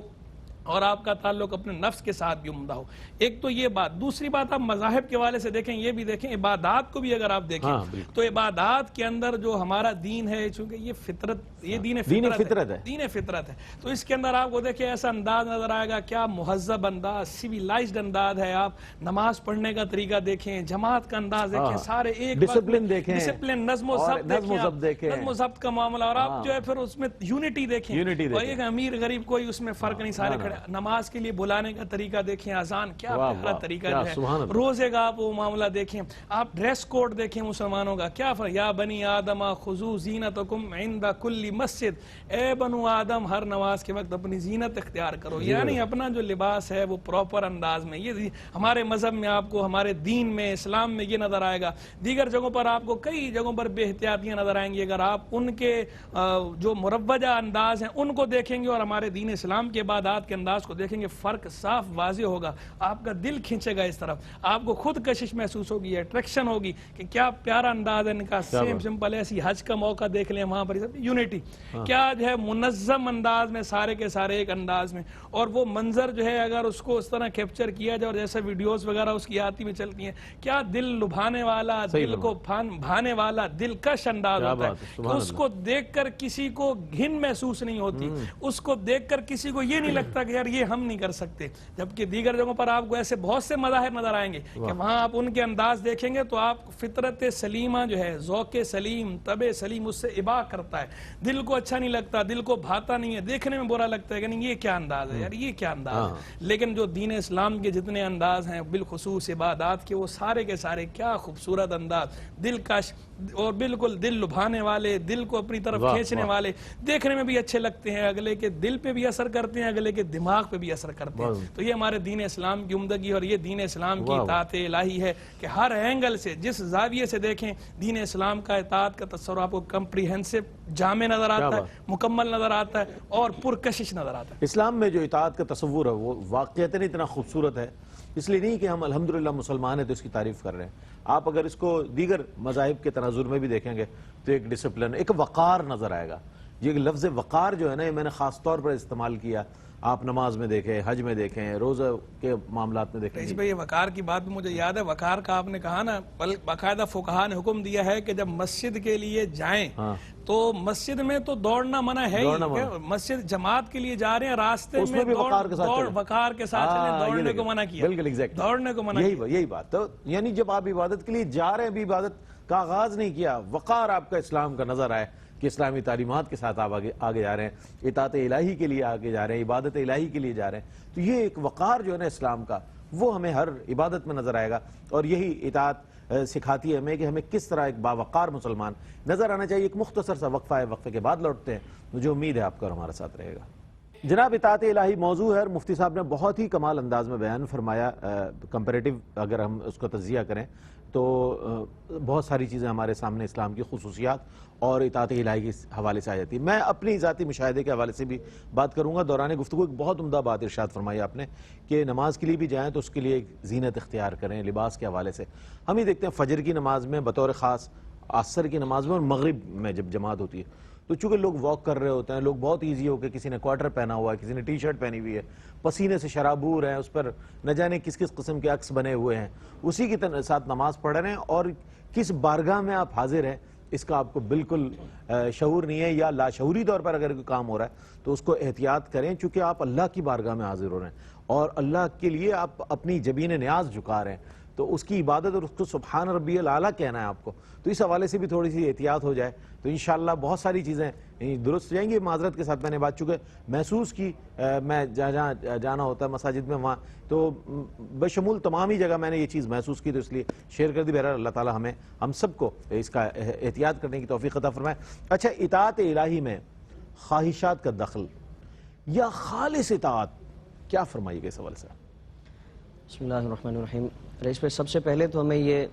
اور آپ کا تعلق اپنے نفس کے ساتھ بھی عمدہ ہو. ایک تو یہ بات. دوسری بات, آپ مذاہب کے حوالے سے دیکھیں, یہ بھی دیکھیں, عبادات کو بھی اگر آپ دیکھیں تو عبادات کے اندر جو ہمارا دین ہے, چونکہ یہ فطرت, یہ دین فطرت ہے, تو اس کے اندر آپ کو دیکھیں ایسا انداز نظر آئے گا, کیا مہذب انداز, سیویلائزڈ انداز ہے. آپ نماز پڑھنے کا طریقہ دیکھیں, جماعت کا انداز دیکھیں, سارے ایک ڈسپلن دیکھیں, ڈسپلن, نظم و ضبط دیکھیں, نظم و ضبط کا معاملہ, اور آپ جو ہے پھر اس میں یونٹی دیکھیں, اور ایک امیر غریب کوئی اس میں فرق نہیں, سارے کھڑے. نماز کے لیے بلانے کا طریقہ دیکھیں, اذان کیا پیارا طریقہ جو ہے, روزے کا آپ وہ معاملہ دیکھیں, آپ ڈریس کوڈ دیکھیں مسلمانوں کا, کیا فرق, یا بنی آدم خذوا زینتکم عند کل مسجد, اے بنو آدم ہر نماز کے وقت اپنی زینت اختیار کرو. یعنی اپنا جو لباس ہے وہ پراپر انداز میں. یہ ہمارے مذہب میں آپ کو, ہمارے دین میں, اسلام میں یہ نظر آئے گا. دیگر جگہوں پر آپ کو کئی جگہوں پر بے احتیاطیاں نظر آئیں گی. اگر آپ ان کے جو مروجہ انداز ہیں ان کو دیکھیں گے اور ہمارے دین اسلام کے عبادات کے انداز کو دیکھیں گے, فرق صاف واضح ہوگا. آپ کا دل کھینچے گا اس طرف, آپ کو خود کشش محسوس ہوگی, اٹریکشن ہوگی کہ کیا پیارا انداز ہے ان کا. سیم سمپل ایسی حج کا موقع دیکھ لیں, وہاں پر یونٹی کیا جو ہے, منظم انداز میں, سارے کے سارے ایک انداز میں. اور وہ منظر جو ہے اگر اس کو اس طرح کیپچر کیا جائے, اور جیسے ویڈیوز وغیرہ اس کی آتی میں چلتی ہیں, کیا دل لبھانے والا, دل کو بھانے والا, دلکش انداز ہوتا ہے. اس کو دیکھ کر کسی کو گھن محسوس نہیں ہوتی, اس کو دیکھ کر کسی کو یہ نہیں لگتا کہ یار یہ ہم نہیں کر سکتے. جبکہ دیگر جگہوں پر آپ کو ایسے بہت سے مظاہر نظر آئیں گے کہ وہاں آپ ان کے انداز دیکھیں گے تو آپ فطرت سلیمہ جو ہے, ذوق سلیم, طبع سلیم اس سے ابا کرتا ہے. دل کو اچھا نہیں لگتا, دل کو بھاتا نہیں ہے, دیکھنے میں برا لگتا ہے کہ نہیں یہ کیا انداز ہے یار, یہ کیا انداز ہے. لیکن جو دین اسلام کے جتنے انداز ہیں بالخصوص عبادات کے, وہ سارے کے سارے کیا خوبصورت انداز, دلکش اور بالکل دل لبھانے والے, دل کو اپنی طرف کھینچنے والے, دیکھنے میں بھی اچھے لگتے ہیں, اگلے کے دل پہ بھی اثر کرتے ہیں, اگلے کے دماغ پہ بھی اثر کرتے ہیں. تو یہ ہمارے دین اسلام کی عمدگی اور یہ دین اسلام کی اطاعت الہی ہے کہ ہر اینگل سے جس زاویے سے دیکھیں دین اسلام کا اطاعت کا تصور آپ کو کمپریہنسو جامع نظر آتا ہے, مکمل نظر آتا ہے اور پرکشش نظر آتا ہے. اسلام میں جو اطاعت کا تصور ہے وہ واقعتاً اتنا خوبصورت ہے, اس لیے نہیں کہ ہم الحمدللہ مسلمان ہیں تو اس کی تعریف کر رہے ہیں. آپ اگر اس کو دیگر مذاہب کے تناظر میں بھی دیکھیں گے تو ایک ڈسپلن, ایک وقار نظر آئے گا. یہ لفظ وقار جو ہے نا, یہ میں نے خاص طور پر استعمال کیا. آپ نماز میں دیکھیں, حج میں دیکھیں, روزہ کے معاملات میں دیکھیں. اس پہ یہ وقار کی بات بھی مجھے یاد ہے. وقار کا آپ نے کہا نا, باقاعدہ فقہا نے حکم دیا ہے کہ جب مسجد کے لیے جائیں تو مسجد میں تو دوڑنا منع ہے ہی. مسجد جماعت کے لیے جا رہے ہیں, راستے میں وقار کے ساتھ چلیں, دوڑنے کو منع کیا. بالکل ایگزیکٹ, دوڑنے کو منع کیا. یہی بات. تو یعنی جب آپ عبادت کے لیے جا رہے ہیں, بھی عبادت کا آغاز نہیں کیا, وقار آپ کا اسلام کا نظر آئے کہ اسلامی تعلیمات کے ساتھ آپ آگے جا رہے ہیں, اطاعت الہی کے لیے آگے جا رہے ہیں, عبادت الہی کے لیے جا رہے ہیں. تو یہ ایک وقار جو ہے نا اسلام کا, وہ ہمیں ہر عبادت میں نظر آئے گا. اور یہی اطاعت سکھاتی ہے ہمیں کہ ہمیں کس طرح ایک باوقار مسلمان نظر آنا چاہیے. ایک مختصر سا وقفہ ہے, وقفے کے بعد لوٹتے ہیں. مجھے امید ہے آپ کا اور ہمارے ساتھ رہے گا. جناب اطاعت الہی موضوع ہے اور مفتی صاحب نے بہت ہی کمال انداز میں بیان فرمایا. کمپیریٹیو اگر ہم اس کو تجزیہ کریں تو بہت ساری چیزیں ہمارے سامنے اسلام کی خصوصیات اور اطاعت الہی کے حوالے سے آ جاتی ہے. میں اپنی ذاتی مشاہدے کے حوالے سے بھی بات کروں گا. دوران گفتگو ایک بہت عمدہ بات ارشاد فرمائی آپ نے کہ نماز کے لیے بھی جائیں تو اس کے لیے ایک زینت اختیار کریں لباس کے حوالے سے. ہم ہی دیکھتے ہیں فجر کی نماز میں بطور خاص, عصر کی نماز میں اور مغرب میں جب جماعت ہوتی ہے تو چونکہ لوگ واک کر رہے ہوتے ہیں, لوگ بہت ایزی ہو کے, کسی نے کوارٹر پہنا ہوا ہے, کسی نے ٹی شرٹ پہنی ہوئی ہے, پسینے سے شرابور ہیں, اس پر نہ جانے کس کس قسم کے عکس بنے ہوئے ہیں, اسی کے ساتھ نماز پڑھ رہے ہیں. اور کس بارگاہ میں آپ حاضر ہیں اس کا آپ کو بالکل شعور نہیں ہے, یا لاشعوری طور پر اگر کوئی کام ہو رہا ہے تو اس کو احتیاط کریں, چونکہ آپ اللہ کی بارگاہ میں حاضر ہو رہے ہیں اور اللہ کے لیے آپ اپنی جبین نیاز جھکا رہے ہیں. تو اس کی عبادت اور اس کو سبحان ربی الاعلیٰ کہنا ہے آپ کو. تو اس حوالے سے بھی تھوڑی سی احتیاط ہو جائے تو انشاءاللہ بہت ساری چیزیں درست ہو جائیں گی. معذرت کے ساتھ میں نے بات چونکہ محسوس کی, میں جہاں جانا ہوتا ہے مساجد میں وہاں تو بشمول تمام ہی جگہ میں نے یہ چیز محسوس کی, تو اس لیے شیئر کر دی. بہرحال اللہ تعالی ہم سب کو اس کا احتیاط کرنے کی توفیق عطا فرمائے. اچھا, اطاعت الہی میں خواہشات کا دخل یا خالص اطاعت, کیا فرمائیے گا اس حوالے سے؟ بسم اللہ الرحمن الرحیم. رئیس پہ سب سے پہلے تو ہمیں یہ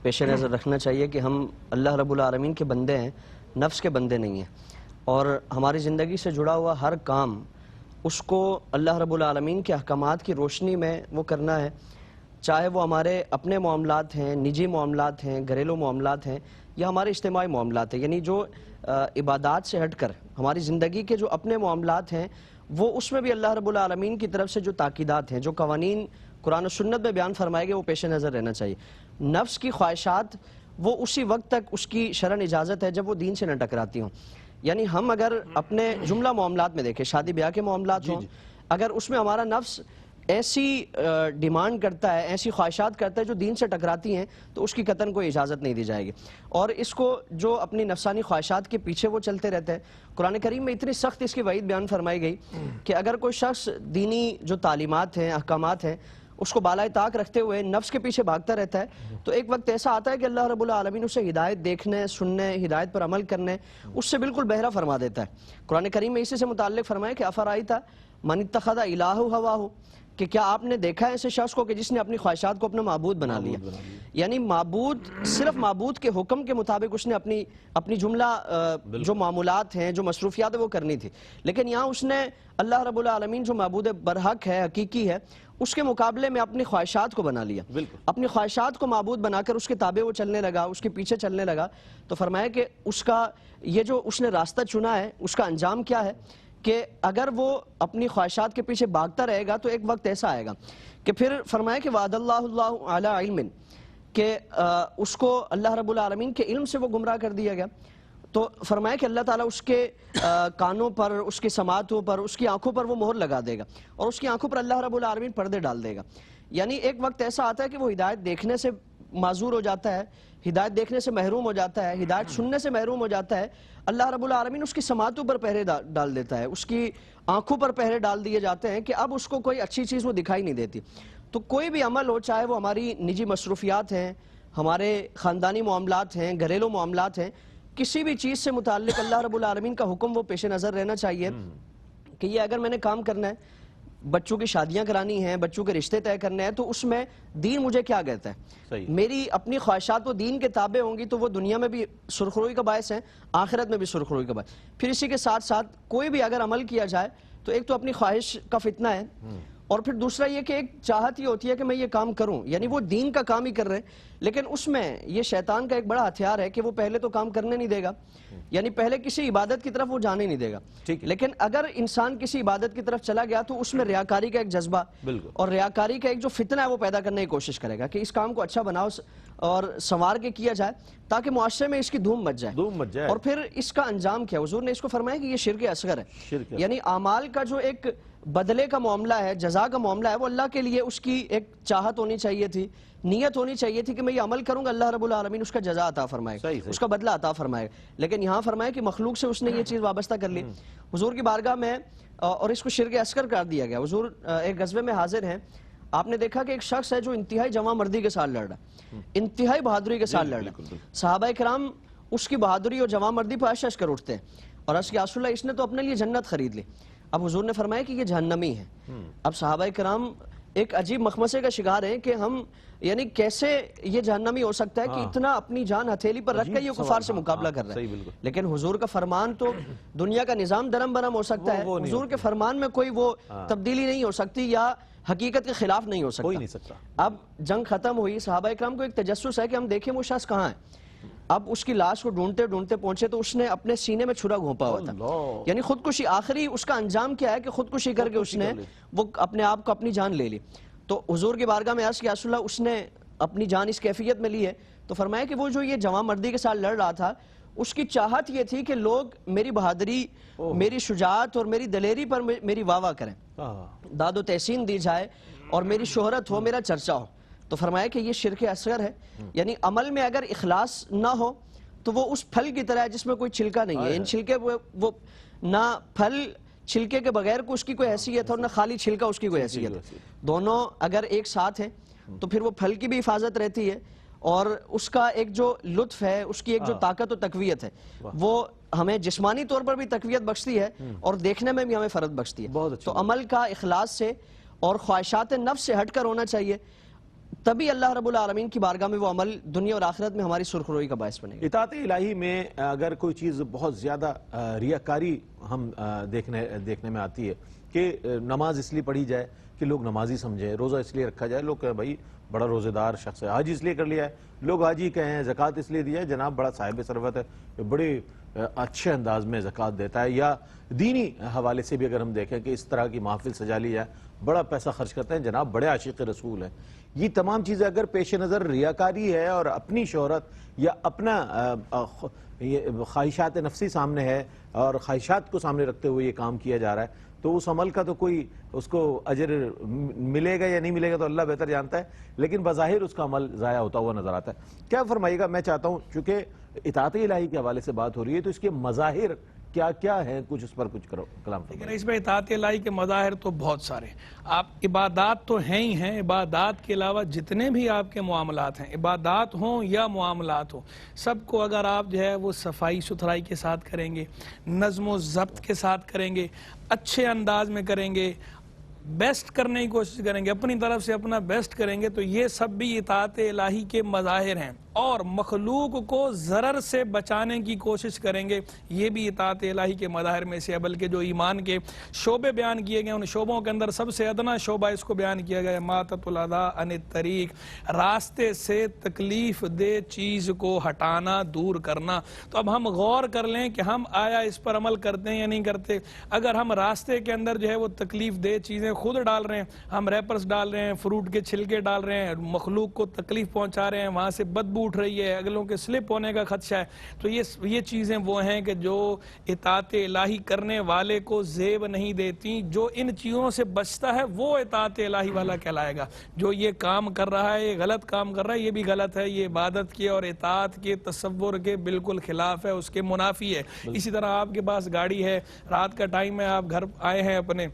پیش نظر رکھنا چاہیے کہ ہم اللہ رب العالمین کے بندے ہیں, نفس کے بندے نہیں ہیں. اور ہماری زندگی سے جڑا ہوا ہر کام اس کو اللہ رب العالمین کے احکامات کی روشنی میں وہ کرنا ہے, چاہے وہ ہمارے اپنے معاملات ہیں, نجی معاملات ہیں, گھریلو معاملات ہیں, یا ہمارے اجتماعی معاملات ہیں. یعنی جو عبادات سے ہٹ کر ہماری زندگی کے جو اپنے معاملات ہیں وہ اس میں بھی اللہ رب العالمین کی طرف سے جو تاکیدات ہیں, جو قوانین قرآن و سنت میں بیان فرمائے گئے, وہ پیش نظر رہنا چاہیے. نفس کی خواہشات وہ اسی وقت تک اس کی شرعن اجازت ہے جب وہ دین سے نہ ٹکراتی ہوں. یعنی ہم اگر اپنے جملہ معاملات میں دیکھیں, شادی بیاہ کے معاملات ہوں, اگر اس میں ہمارا نفس ایسی ڈیمانڈ کرتا ہے, ایسی خواہشات کرتا ہے جو دین سے ٹکراتی ہیں, تو اس کی قطعاً کوئی اجازت نہیں دی جائے گی. اور اس کو جو اپنی نفسانی خواہشات کے پیچھے وہ چلتے رہتے ہیں, قرآن کریم میں اتنی سخت اس کی وعید بیان فرمائی گئی کہ اگر کوئی شخص دینی جو تعلیمات ہیں, احکامات ہیں, اس کو بالائے طاق رکھتے ہوئے نفس کے پیچھے بھاگتا رہتا ہے, تو ایک وقت ایسا آتا ہے کہ اللہ رب العالمین اسے ہدایت دیکھنے, سننے, ہدایت پر عمل کرنے, اس سے بالکل بہرا فرما دیتا ہے. قرآن کریم میں اسی سے متعلق فرمایا کہ افرائیتا من اتخذ الہ ہواہ, کہ کیا آپ نے دیکھا ہے ایسے شخص کو کہ جس نے اپنی خواہشات کو اپنا معبود بنا لیا. یعنی معبود, صرف معبود کے حکم کے مطابق اس نے اپنی جملہ جو معمولات ہیں, جو مصروفیات ہیں وہ کرنی تھی, لیکن یہاں اس نے اللہ رب العالمین جو معبود برحق ہے, حقیقی ہے, اس کے مقابلے میں اپنی خواہشات کو بنا لیا. اپنی خواہشات کو معبود بنا کر اس کے تابع وہ چلنے لگا, اس کے پیچھے چلنے لگا. تو فرمایا کہ اس کا یہ جو اس نے راستہ چنا ہے, اس کا انجام کیا ہے کہ اگر وہ اپنی خواہشات کے پیچھے بھاگتا رہے گا تو ایک وقت ایسا آئے گا کہ پھر فرمایا کہ وعد اللہ علی علم, کہ اس کو اللہ رب العالمین کے علم سے وہ گمراہ کر دیا گیا. تو فرمایا کہ اللہ تعالیٰ اس کے کانوں پر, اس کے سماعتوں پر, اس کی آنکھوں پر وہ مہر لگا دے گا, اور اس کی آنکھوں پر اللہ رب العالمین پردے ڈال دے گا. یعنی ایک وقت ایسا آتا ہے کہ وہ ہدایت دیکھنے سے معذور ہو جاتا ہے, ہدایت دیکھنے سے محروم ہو جاتا ہے, ہدایت سننے سے محروم ہو جاتا ہے. اللہ رب العالمین اس کی سماعتوں پر پہرے ڈال دیتا ہے, اس کی آنکھوں پر پہرے ڈال دیے جاتے ہیں کہ اب اس کو کوئی اچھی چیز وہ دکھائی نہیں دیتی. تو کوئی بھی عمل ہو, چاہے وہ ہماری نجی مصروفیات ہیں, ہمارے خاندانی معاملات ہیں, گھریلو معاملات ہیں, کسی بھی چیز سے متعلق اللہ رب العالمین کا حکم وہ پیش نظر رہنا چاہیے کہ یہ اگر میں نے کام کرنا ہے, بچوں کی شادیاں کرانی ہیں، بچوں کے رشتے طے کرنے ہیں، تو اس میں دین مجھے کیا کہتا ہے؟ صحیح۔ میری اپنی خواہشات وہ دین کے تابع ہوں گی تو وہ دنیا میں بھی سرخروئی کا باعث ہیں، آخرت میں بھی سرخروئی کا باعث۔ پھر اسی کے ساتھ ساتھ کوئی بھی اگر عمل کیا جائے تو ایک تو اپنی خواہش کا فتنہ ہے، اور پھر دوسرا یہ کہ ایک چاہت یہ ہوتی ہے کہ میں یہ کام کروں، یعنی وہ دین کا کام ہی کر رہے ہیں، لیکن اس میں یہ شیطان کا ایک بڑا ہتھیار ہے کہ وہ پہلے تو کام کرنے نہیں دے گا، یعنی پہلے کسی عبادت کی طرف وہ جانے نہیں دے گا۔ لیکن اگر انسان کسی عبادت کی طرف چلا گیا تو اس میں ریاکاری کا ایک جذبہ اور ریاکاری کا ایک جو فتنہ ہے وہ پیدا کرنے کی کوشش کرے گا کہ اس کام کو اچھا بناؤ اور سنوار کے کیا جائے تاکہ معاشرے میں اس کی دھوم مچ جائے۔ اور پھر اس کا انجام کیا؟ حضور نے اس کو فرمایا کہ یہ شرک اصغر ہے، یعنی اعمال کا جو ایک بدلے کا معاملہ ہے، جزا کا معاملہ ہے، وہ اللہ کے لیے اس کی ایک چاہت ہونی چاہیے تھی، نیت ہونی چاہیے تھی کہ میں یہ عمل کروں گا، اللہ رب العالمین اس کا جزا عطا فرمائے گا، اس کا بدلہ عطا فرمائے گا۔ لیکن یہاں فرمایا کہ مخلوق سے اس نے یہ چیز وابستہ کر لی حضور کی بارگاہ میں، اور اس کو شرک اصغر قرار دیا گیا۔ حضور ایک غزوے میں حاضر ہیں، آپ نے دیکھا کہ ایک شخص ہے جو انتہائی جواں مردی کے ساتھ لڑ رہا ہے، انتہائی بہادری کے ساتھ لڑ رہا ہے۔ صحابہ کرام اس کی بہادری اور جواں مردی پر عرش کر اٹھتے ہیں اور عرش کہ رسول اللہ اس نے تو اپنے لیے جنت خرید لی۔ اب حضور نے فرمایا کہ یہ جہنمی ہے۔ اب صحابہ کرام ایک عجیب مخمسے کا شکار ہیں کہ ہم یعنی کیسے یہ جہنمی ہو سکتا ہے کہ اتنا اپنی جان ہتھیلی پر رکھ کے یہ کفار سے مقابلہ کر رہا ہے۔ لیکن حضور کا فرمان تو دنیا کا نظام درم برم ہو سکتا ہے، حضور کے فرمان میں کوئی وہ تبدیلی نہیں ہو سکتی یا حقیقت کے خلاف نہیں ہو سکتا۔ اب جنگ ختم ہوئی، صحابہ کرام کو ایک تجسس ہے کہ ہم دیکھیں وہ شخص کہاں ہے۔ اب اس کی لاش کو ڈھونڈتے ڈھونڈتے پہنچے تو اس نے اپنے سینے میں چھرا گھونپا ہوا تھا، یعنی خودکشی۔ آخری اس کا انجام کیا ہے کہ خودکشی کر کے اس نے وہ اپنے آپ کو اپنی جان لے لی۔ تو حضور کی بارگاہ میں عرض کیا رسول اللہ اس نے اپنی جان اس کیفیت میں لی ہے؟ تو فرمایا کہ وہ جو یہ جواں مردی کے ساتھ لڑ رہا تھا اس کی چاہت یہ تھی کہ لوگ میری بہادری، میری شجاعت اور میری دلیری پر میری واہ واہ کریں، داد و تحسین دی جائے اور میری شہرت ہو، میرا چرچا ہو۔ تو فرمایا کہ یہ شرک اصغر ہے، یعنی عمل میں اگر اخلاص نہ ہو تو وہ اس پھل کی طرح ہے جس میں کوئی چھلکا نہیں ہے۔ ان چھلکے وہ نہ پھل چھلکے کے بغیر کو اس کی کوئی حیثیت ہے اور نہ خالی چھلکا اس کی کوئی حیثیت ہے۔ دونوں اگر ایک ساتھ ہیں تو پھر وہ پھل کی بھی حفاظت رہتی ہے اور اس کا ایک جو لطف ہے، اس کی ایک جو طاقت و تقویت ہے وہ ہمیں جسمانی طور پر بھی تقویت بخشتی ہے اور دیکھنے میں بھی ہمیں فرد بخشتی ہے۔ تو عمل کا اخلاص سے اور خواہشات نفس سے ہٹ کر ہونا چاہیے، تبھی اللہ رب العالمین کی بارگاہ میں وہ عمل دنیا اور آخرت میں ہماری سرخروئی کا باعث بنے گا۔ اطاعت الہی میں اگر کوئی چیز بہت زیادہ ریاکاری ہم دیکھنے میں آتی ہے کہ نماز اس لیے پڑھی جائے کہ لوگ نمازی سمجھیں، روزہ اس لیے رکھا جائے، لوگ کہیں بھائی بڑا روزے دار شخص ہے، حج اس لیے کر لیا ہے، لوگ حاجی کہیں، زکوٰۃ اس لیے دیا ہے، جناب بڑا صاحب ثروت ہے، بڑے اچھے انداز میں زکوٰۃ دیتا ہے، یا دینی حوالے سے بھی اگر ہم دیکھیں کہ اس طرح کی محفل سجا لی جائے، بڑا پیسہ خرچ کرتے ہیں، جناب بڑے عاشق رسول ہیں۔ یہ تمام چیزیں اگر پیش نظر ریاکاری ہے اور اپنی شہرت یا اپنا خواہشات نفسی سامنے ہے اور خواہشات کو سامنے رکھتے ہوئے یہ کام کیا جا رہا ہے، تو اس عمل کا تو کوئی اس کو اجر ملے گا یا نہیں ملے گا تو اللہ بہتر جانتا ہے، لیکن بظاہر اس کا عمل ضائع ہوتا ہوا نظر آتا ہے۔ کیا فرمائیے گا؟ میں چاہتا ہوں چونکہ اطاعت الہی کے حوالے سے بات ہو رہی ہے تو اس کے مظاہر کیا کیا ہیں، کچھ اس پر کچھ کلام لیکن اس میں اطاعت الہی کے مظاہر تو بہت سارے، آپ عبادات تو ہیں ہی ہیں، عبادات کے علاوہ جتنے بھی آپ کے معاملات ہیں، عبادات ہوں یا معاملات ہوں، سب کو اگر آپ جو ہے وہ صفائی ستھرائی کے ساتھ کریں گے، نظم و ضبط کے ساتھ کریں گے، اچھے انداز میں کریں گے، بیسٹ کرنے کی کوشش کریں گے، اپنی طرف سے اپنا بیسٹ کریں گے، تو یہ سب بھی اطاعت الہی کے مظاہر ہیں۔ اور مخلوق کو ضرر سے بچانے کی کوشش کریں گے، یہ بھی اطاعت الہی کے مظاہر میں سے ہے۔ بلکہ جو ایمان کے شعبے بیان کیے گئے ان شعبوں کے اندر سب سے ادنا شعبہ اس کو بیان کیا گیا ہے، ماطۃ الاذی عن الطریق، راستے سے تکلیف دہ چیز کو ہٹانا، دور کرنا۔ تو اب ہم غور کر لیں کہ ہم آیا اس پر عمل کرتے ہیں یا نہیں کرتے۔ اگر ہم راستے کے اندر جو ہے وہ تکلیف دہ چیزیں خود ڈال رہے ہیں، ہم ریپرز ڈال رہے ہیں، فروٹ کے چھلکے ڈال رہے ہیں، مخلوق کو تکلیف پہنچا رہے ہیں، وہاں سے بدبو اٹھ رہی ہے، اگلوں کے سلپ ہونے کا خدشہ ہے، تو یہ چیزیں وہ ہیں کہ جو اطاعت الہی کرنے والے کو زیب نہیں دیتی۔ جو ان چیزوں سے بچتا ہے وہ اطاعت الہی والا کہلائے گا۔ جو یہ کام کر رہا ہے، یہ غلط کام کر رہا ہے، یہ بھی غلط ہے، یہ عبادت کے اور اطاعت کے تصور کے بالکل خلاف ہے، اس کے منافی ہے۔ اسی طرح آپ کے پاس گاڑی ہے، رات کا ٹائم ہے، آپ گھر آئے ہیں اپنے،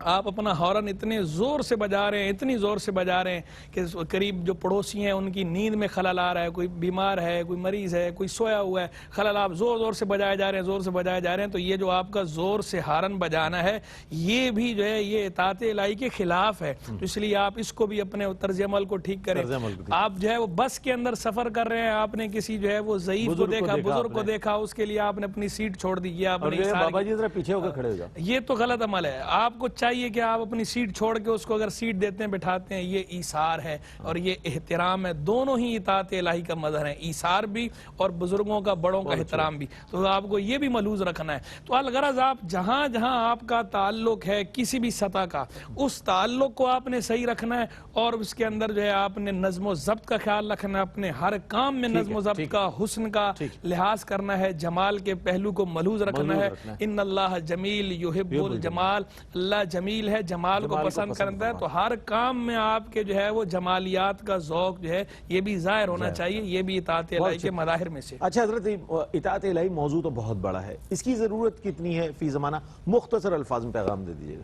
آپ اپنا ہارن اتنے زور سے بجا رہے ہیں، اتنی زور سے بجا رہے ہیں کہ قریب جو پڑوسی ہیں ان کی نیند میں خلل آ رہا ہے، کوئی بیمار ہے، کوئی مریض ہے، کوئی سویا ہوا ہے، خلل آپ زور زور سے بجائے جا رہے ہیں، زور سے بجائے جا رہے ہیں. تو یہ جو آپ کا زور سے ہارن بجانا ہے یہ بھی جو ہے یہ اطاعت الہی کے خلاف ہے. تو اس لیے آپ اس کو بھی اپنے طرز عمل کو ٹھیک کریں. آپ جو ہے وہ بس کے اندر سفر کر رہے ہیں، آپ نے کسی جو ہے وہ ضعیف کو دیکھا، بزرگ کو دیکھا، اس کے لیے آپ نے اپنی سیٹ چھوڑ دی. بابا جی ذرا پیچھے ہو کر کھڑے ہو جاؤ. یہ تو غلط عمل ہے. آپ کو چاہیے کہ آپ اپنی سیٹ چھوڑ کے اس کو اگر سیٹ دیتے ہیں، بٹھاتے ہیں، یہ ایثار ہے اور یہ احترام ہے. دونوں ہی اطاعت الہی کا مظہر ہے، ایثار بھی اور بزرگوں کا، بڑوں کا احترام بھی. تو آپ کو یہ بھی ملحوظ رکھنا ہے. تو الغرض آپ جہاں جہاں آپ کا تعلق ہے کسی بھی سطح کا، اس تعلق کو آپ نے صحیح رکھنا ہے اور اس کے اندر جو ہے آپ نے نظم و ضبط کا خیال رکھنا ہے. اپنے ہر کام میں نظم و ضبط کا، حسن کا لحاظ کرنا ہے، جمال کے پہلو کو ملحوظ رکھنا ہے. ان اللہ جمیل یحب الجمال، اللہ جمیل ہے، جمال کو پسند کرتا ہے. تو ہر کام میں آپ کے جو ہے وہ جمالیات کا ذوق جو ہے یہ بھی ظاہر ہونا چاہیے. یہ بھی اطاعت الہی کے مظاہر میں سے. اچھا حضرت، اطاعت الہی موضوع تو بہت بڑا ہے، اس کی ضرورت کتنی ہے فی زمانہ؟ مختصر الفاظ میں پیغام دے دیجیے گا.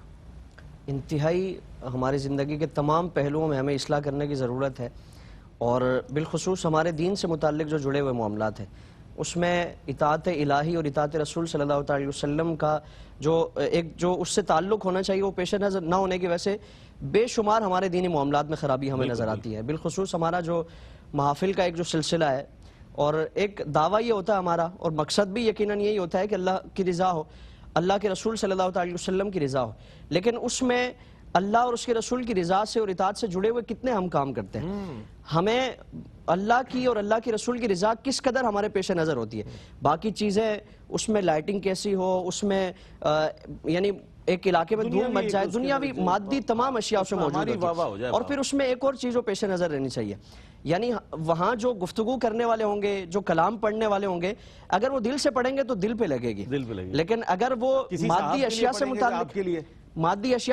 انتہائی ہماری زندگی کے تمام پہلوؤں میں ہمیں اصلاح کرنے کی ضرورت ہے، اور بالخصوص ہمارے دین سے متعلق جو جڑے ہوئے معاملات ہیں اس میں اطاعت الہی اور اطاعت رسول صلی اللہ علیہ وسلم کا جو اس سے تعلق ہونا چاہیے وہ پیش نظر نہ ہونے کی وجہ سے بے شمار ہمارے دینی معاملات میں خرابی ہمیں نظر آتی ہے. بالخصوص ہمارا جو محافل کا ایک جو سلسلہ ہے، اور ایک دعویٰ یہ ہوتا ہے ہمارا، اور مقصد بھی یقیناً یہی ہوتا ہے کہ اللہ کی رضا ہو، اللہ کے رسول صلی اللہ علیہ وسلم کی رضا ہو. لیکن اس میں اللہ اور اس کے رسول کی رضا سے اور اطاعت سے جڑے ہوئے کتنے ہم کام کرتے ہیں. ہمیں اللہ کی اور اللہ کی رسول کی رضا کس قدر ہمارے پیش نظر ہوتی ہے. باقی چیزیں اس میں لائٹنگ کیسی ہو، اس میں یعنی ایک علاقے میں دھوم مچ جائے، دنیاوی مادی تمام اشیاء اس میں موجود ہوتی ہے. اور پھر اس میں ایک اور چیز پیش نظر رہنی چاہیے، یعنی وہاں جو گفتگو کرنے والے ہوں گے، جو کلام پڑھنے والے ہوں گے، اگر وہ دل سے پڑھیں گے تو دل پہ لگے گی. لیکن اگر وہ مادی اشیاء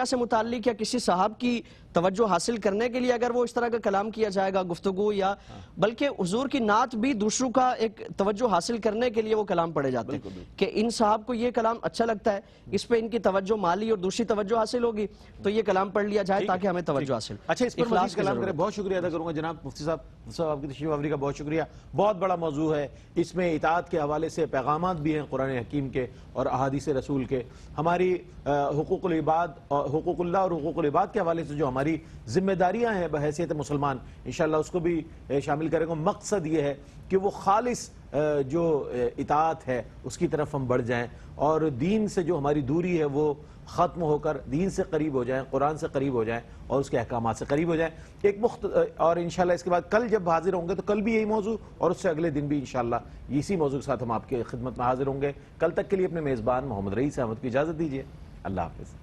سے متعلق یا کسی صاحب کی توجہ حاصل کرنے کے لیے اگر وہ اس طرح کا کلام کیا جائے گا، گفتگو، یا بلکہ حضور کی نعت بھی دوسروں کا ایک توجہ حاصل کرنے کے لیے وہ کلام پڑھے جاتے ہیں کہ ان صاحب کو یہ کلام اچھا لگتا ہے، اس پہ ان کی توجہ مالی اور دوسری توجہ حاصل ہوگی تو یہ کلام پڑھ لیا جائے تاکہ ہمیں توجہ حاصل. اچھا، اس پر مزید کلام کریں. بہت شکریہ ادا کروں گا جناب مفتی صاحب آپ کی تشریف آوری کا بہت شکریہ. بہت بڑا موضوع ہے، اس میں اطاعت کے حوالے سے پیغامات بھی ہیں قرآن حکیم کے اور احادیث رسول کے. ہماری حقوق العباد اور حقوق اللہ اور حقوق العباد کے حوالے سے جو ہماری ذمہ داریاں ہیں بحیثیت مسلمان، انشاءاللہ اس کو بھی شامل کریں گے. مقصد یہ ہے کہ وہ خالص جو اطاعت ہے اس کی طرف ہم بڑھ جائیں اور دین سے جو ہماری دوری ہے وہ ختم ہو کر دین سے قریب ہو جائیں، قرآن سے قریب ہو جائیں اور اس کے احکامات سے قریب ہو جائیں. اور انشاءاللہ اس کے بعد کل جب حاضر ہوں گے تو کل بھی یہی موضوع اور اس سے اگلے دن بھی انشاءاللہ اسی موضوع کے ساتھ ہم آپ کے خدمت میں حاضر ہوں گے. کل تک کے لیے اپنے میزبان محمد رئیس احمد کی اجازت دیجیے. اللہ حافظ.